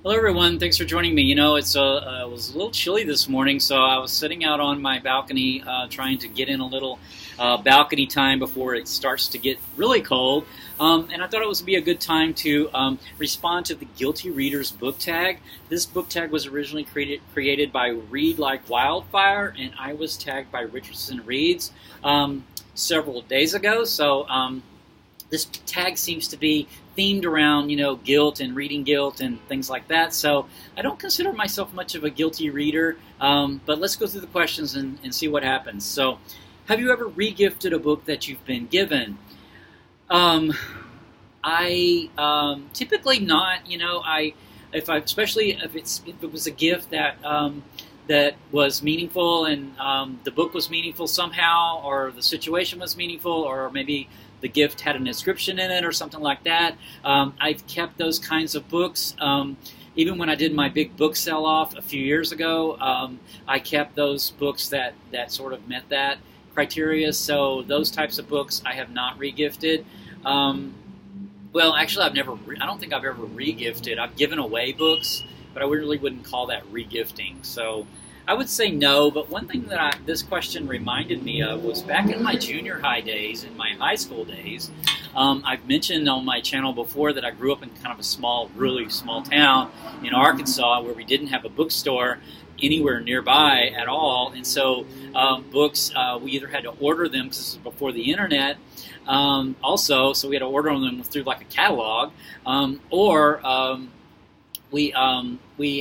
Hello, everyone. Thanks for joining me. It was a little chilly this morning, so I was sitting out on my balcony trying to get in a little balcony time before it starts to get really cold. And I thought it would be a good time to respond to the Guilty Readers book tag. This book tag was originally created by Read Like Wildfire, and I was tagged by Richardson Reads several days ago. So this tag seems to be themed around, guilt and reading guilt and things like that. So I don't consider myself much of a guilty reader, but let's go through the questions and see what happens. So, have you ever regifted a book that you've been given? I typically not. Especially if it was a gift that was meaningful and the book was meaningful somehow, or the situation was meaningful, or maybe the gift had an inscription in it or something like that. I've kept those kinds of books. Even when I did my big book sell-off a few years ago, I kept those books that sort of met that criteria. So those types of books I have not regifted. Well, actually, I don't think I've ever regifted. I've given away books, but I really wouldn't call that regifting. So I would say no, but one thing that this question reminded me of was back in my junior high days, in my high school days. I've mentioned on my channel before that I grew up in kind of a small, really small town in Arkansas where we didn't have a bookstore anywhere nearby at all, and so books, we either had to order them because this was before the internet, also, so we had to order them through like a catalog, or we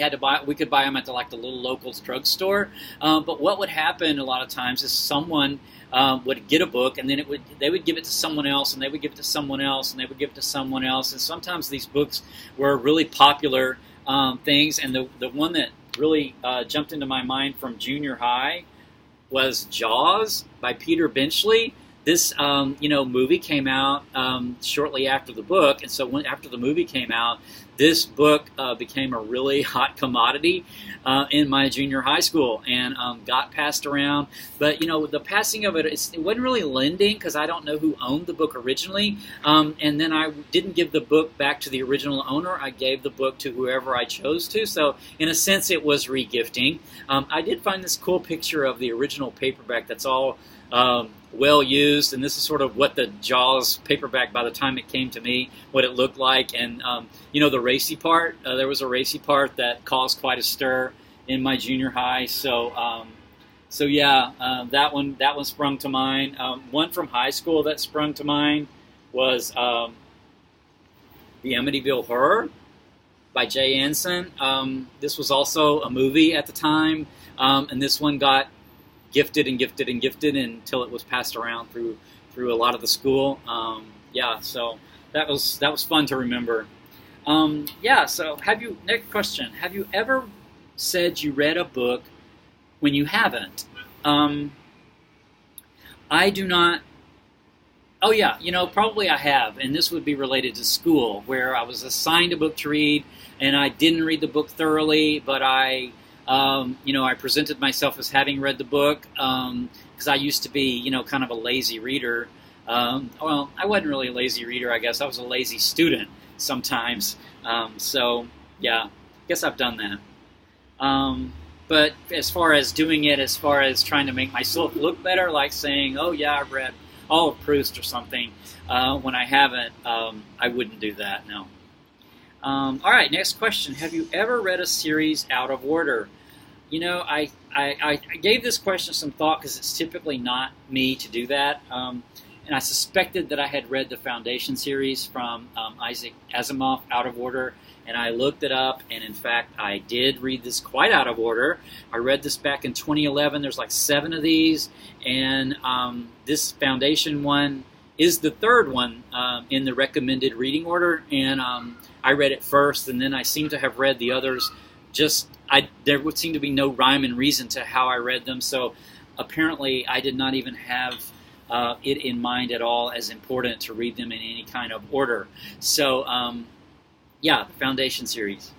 had to buy. We could buy them at the little local drugstore. But what would happen a lot of times is someone would get a book, and then they would give it to someone else, and they would give it to someone else, and they would give it to someone else. And sometimes these books were really popular things. And the one that really jumped into my mind from junior high was Jaws by Peter Benchley. This movie came out shortly after the book, and so after the movie came out, this book became a really hot commodity in my junior high school and got passed around. But the passing of it wasn't really lending because I don't know who owned the book originally, and then I didn't give the book back to the original owner. I gave the book to whoever I chose to. So in a sense, it was regifting. I did find this cool picture of the original paperback that's all well used, and this is sort of what the Jaws paperback, by the time it came to me, what it looked like. And the racy part, there was a racy part that caused quite a stir in my junior high. So that one sprung to mind. One from high school that sprung to mind was the Amityville Horror by J. Anson. This was also a movie at the time, and this one got gifted and gifted and gifted until it was passed around through a lot of the school. So that was fun to remember. So next question. Have you ever said you read a book when you haven't? I do not. Oh yeah, probably I have, and this would be related to school, where I was assigned a book to read, and I didn't read the book thoroughly, but I presented myself as having read the book because I used to be, kind of a lazy reader. Well, I wasn't really a lazy reader, I guess. I was a lazy student sometimes. I guess I've done that. But as far as doing it, as far as trying to make myself look better, like saying, oh yeah, I've read all of Proust or something, when I haven't, I wouldn't do that, no. All right, next question. Have you ever read a series out of order? I gave this question some thought because it's typically not me to do that. And I suspected that I had read the Foundation series from Isaac Asimov out of order. And I looked it up, and in fact, I did read this quite out of order. I read this back in 2011. There's like 7 of these. And this Foundation one is the third one in the recommended reading order. And I read it first, and then I seem to have read the others. There would seem to be no rhyme and reason to how I read them, so apparently I did not even have it in mind at all as important to read them in any kind of order. So, the Foundation series.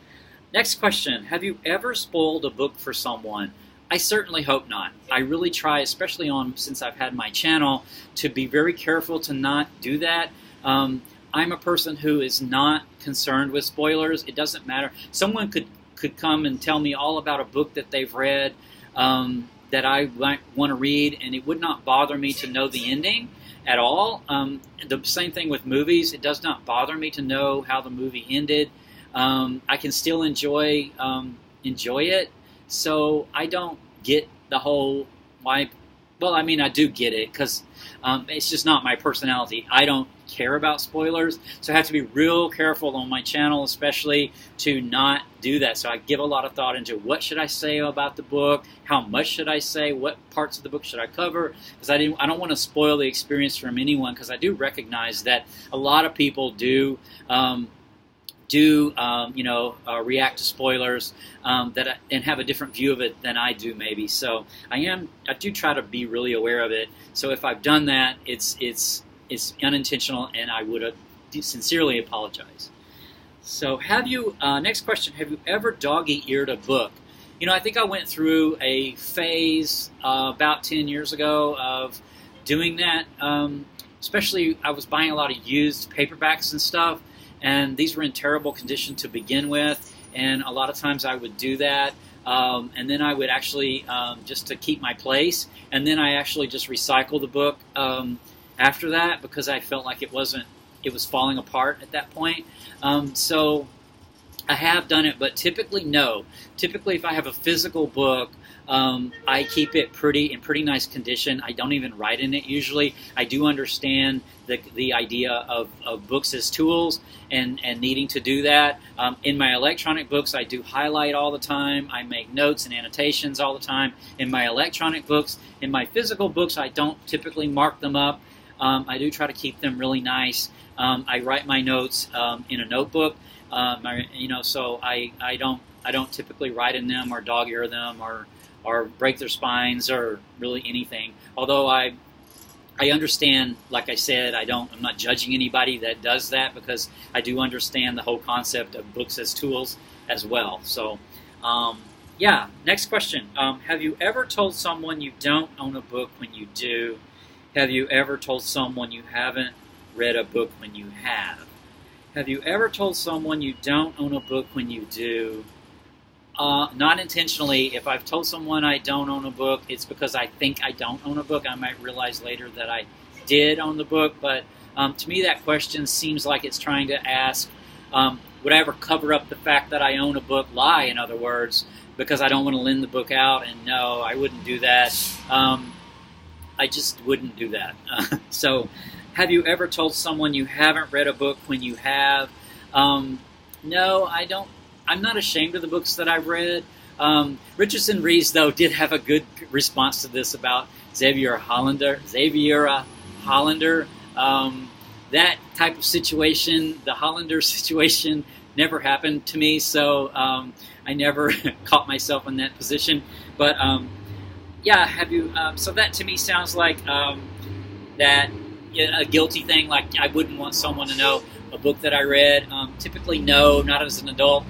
Next question. Have you ever spoiled a book for someone? I certainly hope not. I really try, especially since I've had my channel, to be very careful to not do that. I'm a person who is not concerned with spoilers. It doesn't matter. Someone could come and tell me all about a book that they've read that I might want to read, and it would not bother me to know the ending at all. The same thing with movies. It does not bother me to know how the movie ended. I can still enjoy it. So I don't get the whole why. Well, I mean, I do get it because it's just not my personality. I don't care about spoilers, so I have to be real careful on my channel, especially to not do that. So I give a lot of thought into what should I say about the book, how much should I say, what parts of the book should I cover, because I don't want to spoil the experience from anyone, because I do recognize that a lot of people do react to spoilers and have a different view of it than I do, maybe. So I do try to be really aware of it. So if I've done that, it's unintentional, and I would sincerely apologize. So next question, have you ever doggy-eared a book? I think I went through a phase about 10 years ago of doing that. Especially, I was buying a lot of used paperbacks and stuff, and these were in terrible condition to begin with, and a lot of times I would do that, and then I would actually, just to keep my place, and then I actually just recycle the book after that, because I felt like it was falling apart at that point. So I have done it, but typically no. Typically, if I have a physical book, I keep it in pretty nice condition. I don't even write in it usually. I do understand the idea of books as tools and needing to do that. In my electronic books, I do highlight all the time. I make notes and annotations all the time in my electronic books. In my physical books, I don't typically mark them up. I do try to keep them really nice. I write my notes in a notebook. So I don't typically write in them or dog-ear them or break their spines or really anything. Although I understand, like I said, I'm not judging anybody that does that, because I do understand the whole concept of books as tools as well. So, next question. Have you ever told someone you don't own a book when you do? Have you ever told someone you haven't read a book when you have? Have you ever told someone you don't own a book when you do? Not intentionally. If I've told someone I don't own a book, it's because I think I don't own a book. I might realize later that I did own the book, but to me that question seems like it's trying to ask, would I ever cover up the fact that I own a book? Lie, in other words, because I don't want to lend the book out, and no, I wouldn't do that. I just wouldn't do that. So, have you ever told someone you haven't read a book when you have? No, I don't. I'm not ashamed of the books that I've read. Richardson Reeves, though, did have a good response to this about Xavier Hollander. That type of situation, the Hollander situation, never happened to me, so I never caught myself in that position. But have you? So that to me sounds like that a guilty thing. Like I wouldn't want someone to know a book that I read. Typically, no, not as an adult.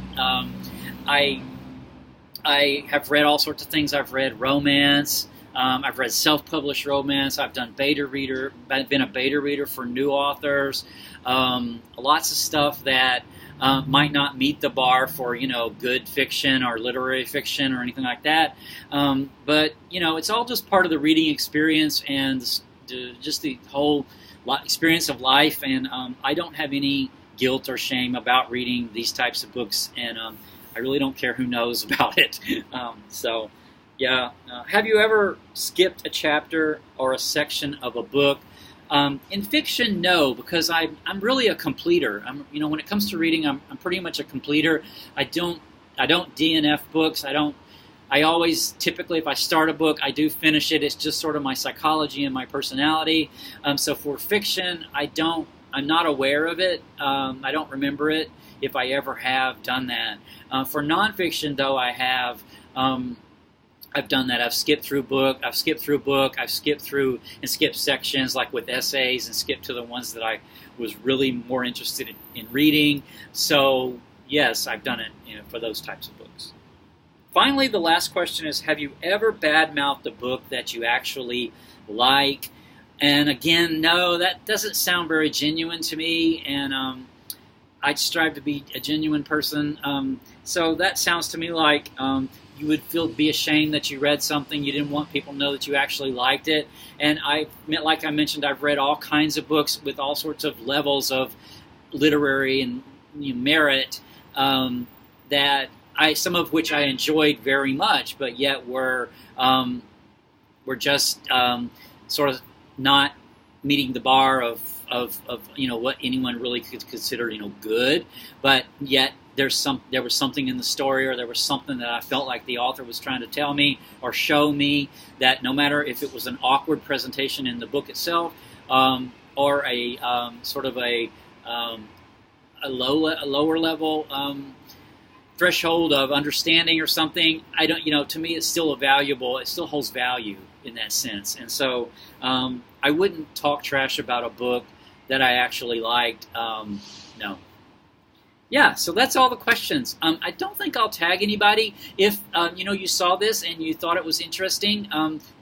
I have read all sorts of things. I've read romance. I've read self-published romance. I've done beta reader. I've been a beta reader for new authors. Lots of stuff that might not meet the bar for good fiction or literary fiction or anything like that. But it's all just part of the reading experience and just the whole experience of life. And I don't have any guilt or shame about reading these types of books, and I really don't care who knows about it. Have you ever skipped a chapter or a section of a book? In fiction, no, because I'm really a completer. When it comes to reading, I'm pretty much a completer. I don't DNF books. I always, typically, if I start a book, I do finish it. It's just sort of my psychology and my personality. So for fiction, I'm not aware of it. I don't remember it if I ever have done that. For nonfiction, though, I have. I've done that. I've skipped through a book. I've skipped through and skipped sections, like with essays, and skipped to the ones that I was really more interested in reading. So yes, I've done it for those types of books. Finally, the last question is, have you ever badmouthed a book that you actually like? And again, no, that doesn't sound very genuine to me, and I strive to be a genuine person. So that sounds to me like you would be ashamed that you read something. You didn't want people to know that you actually liked it. And like I mentioned, I've read all kinds of books with all sorts of levels of literary and merit that some of which I enjoyed very much, but yet were just sort of not meeting the bar of what anyone really could consider good, but yet there was something in the story, or there was something that I felt like the author was trying to tell me or show me, that no matter if it was an awkward presentation in the book itself, or a sort of a lower level threshold of understanding or something, I don't. To me, it's still it still holds value in that sense. And so I wouldn't talk trash about a book that I actually liked. No. Yeah, so that's all the questions. I don't think I'll tag anybody. If you saw this and you thought it was interesting,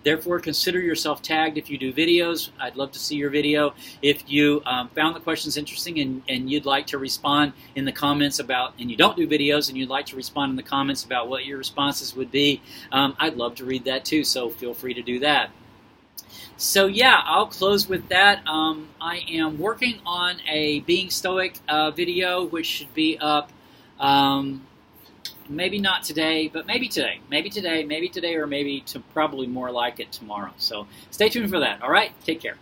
therefore consider yourself tagged if you do videos. I'd love to see your video. If you found the questions interesting and you'd like to respond in the comments and you don't do videos and you'd like to respond in the comments about what your responses would be, I'd love to read that too, so feel free to do that. So yeah, I'll close with that. I am working on a Being Stoic video, which should be up maybe not today, but maybe today, or maybe probably more like it tomorrow. So stay tuned for that. All right, take care.